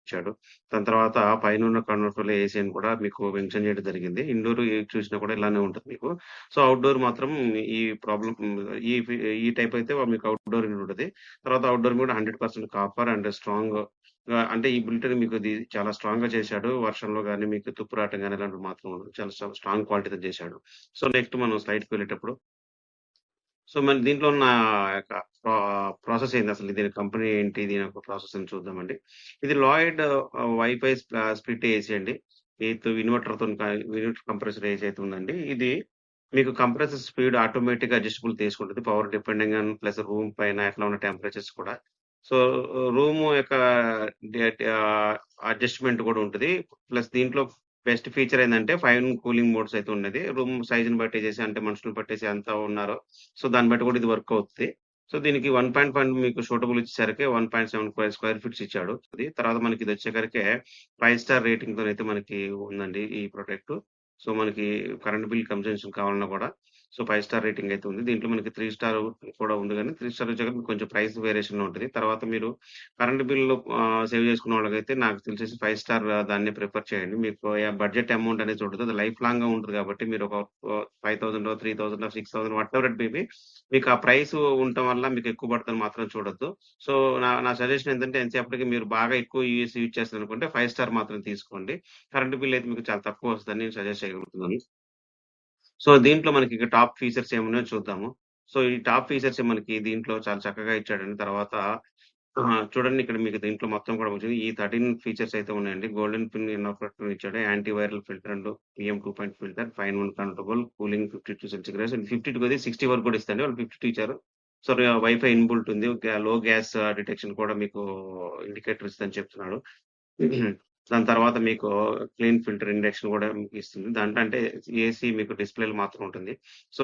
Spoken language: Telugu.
ఇచ్చాడు. దాని తర్వాత పైనున్న కన్వర్టర్‌లో ఏసీ అని కూడా మీకు మెన్షన్ చేయడం జరిగింది. ఇండోర్ చూసినా కూడా ఇలానే ఉంటది మీకు. సో, ఔట్‌డోర్ మాత్రం ఈ ప్రాబ్లమ్ ఈ ఫి ఈ టైప్ అయితే మీకు ఔట్‌డోర్ యూనిట్ ఉంటది. తర్వాత ఔట్‌డోర్ కూడా 100% కాపర్ అండ్ స్ట్రాంగ్ అంటే ఈ బుల్లెట్ మీకు ఇది చాలా స్ట్రాంగ్‌గా చేశాడు. వర్షంలో గాని, మీకు తుప్పు రావటం గాని ఇలాంటివి మాత్రం ఉండదు. చాలా స్ట్రాంగ్ క్వాలిటీతో చేశాడు. సో, నెక్స్ట్ మనం స్లైడ్‌కి వెళ్ళేటప్పుడు సో, మరి దీంట్లో ఉన్న యొక్క ప్రాసెస్ ఏంది అసలు? దీని కంపెనీ ఏంటి? దీని యొక్క ప్రాసెస్ అని చూద్దామండి. ఇది లాయిడ్ వైఫై స్ప్లిట్ ఏసీ అండి. ఇన్వర్టర్‌తోని ఇన్వర్టర్ కంప్రెసర్ ఏసీ అయితే ఉందండి. ఇది మీకు కంప్రెసర్ స్పీడ్ ఆటోమేటిక్‌గా అడ్జస్టబుల్ చేసుకుంటది. Power depending on plus room పైన ఎట్లా ఉన్న టెంపరేచర్స్ కూడా. సో, రూమ్ యొక్క అడ్జస్ట్‌మెంట్ కూడా ఉంటది. ప్లస్ దీంట్లో బెస్ట్ ఫీచర్ ఏందంటే 5 కూలింగ్ మోడ్స్ అయితే ఉన్నది. రూమ్ సైజ్‌ని బట్టేసేసి అంటే మనుషుల్ని బట్టేసి ఎంత ఉన్నారో సో, దాన్ని బట్టి కూడా ఇది వర్క్ అవుతది. సో, దీనికి 1.5 మీకు సూటబుల్ ఇచ్చేసరికి 1.75 స్క్వేర్ ఫీట్స్ ఇచ్చాడు. తర్వాత మనకి ఇదొచ్చేసరికి 5 స్టార్ రేటింగ్‌తోనైతే మనకి ఉందండి ఈ ప్రొడక్టు. సో, మనకి కరెంట్ బిల్ కన్జంప్షన్ కావాలన్నా కూడా సో, 5 స్టార్ రేటింగ్ అయితే ఉంది. దీంట్లో మనకి 3 స్టార్ కూడా ఉంది గానీ 3 స్టార్ వచ్చాక మీకు కొంచెం ప్రైస్ వేరియేషన్‌లో ఉంటది. తర్వాత మీరు కరెంట్ బిల్లు సేవ్ చేసుకున్న వాళ్ళకైతే నాకు తెలిసేసి 5 స్టార్ దాన్నే ప్రిఫర్ చేయండి. మీకు బడ్జెట్ అమౌంట్ అనేది చూడదు. అది లైఫ్ లాంగ్‌గా ఉంటది కాబట్టి మీరు ఒక 5000 3000 6000 వాటెవర్ ఇట్ మే బి మీకు ఆ ప్రైస్ ఉండటం వల్ల మీకు ఎక్కువ పడతదని మాత్రం చూడొద్దు. సో, నా నా సజెషన్ ఏంటంటే ఎంతసేపటికి మీరు బాగా ఎక్కువ యూజ్ చేస్తారనుకుంటే 5 స్టార్ మాత్రం తీసుకోండి. కరెంట్ బిల్ అయితే మీకు చాలా తక్కువ వస్తదని నేను సజెస్ట్ చేయగలుగుతున్నాను. సో, దీంట్లో మనకి ఇక టాప్ ఫీచర్స్ ఏమున్నాయో చూద్దాము. సో, ఈ టాప్ ఫీచర్స్ మనకి దీంట్లో చాలా చక్కగా ఇచ్చాడండి. తర్వాత చూడండి ఇక్కడ మీకు దీంట్లో మొత్తం కూడా వచ్చింది. ఈ 13 ఫీచర్స్ అయితే ఉన్నాయండి. గోల్డెన్ పిన్ ఇన్నోఫ్లెక్టర్ ఇచ్చాడు. Anti viral filter and PM 2.0 filter, fine one controllable, cooling 52 centigrades 52 కాదు 60 వరకు కూడా ఇస్తాడండి. వాళ్ళు 52 ఇచ్చారు. సో, వైఫై ఇన్‌బుల్ట్ ఉంది. లో గ్యాస్ డిటెక్షన్ కూడా మీకు ఇండికేటర్ ఇస్తదని చెప్తున్నాడు. దాని తర్వాత మీకు క్లీన్ ఫిల్టర్ ఇండక్షన్ గూడా మీకిస్తుంది. దాంట్లో అంటే ఏసీ మీకు డిస్‌ప్లేలో మాత్రం ఉంటుంది. సో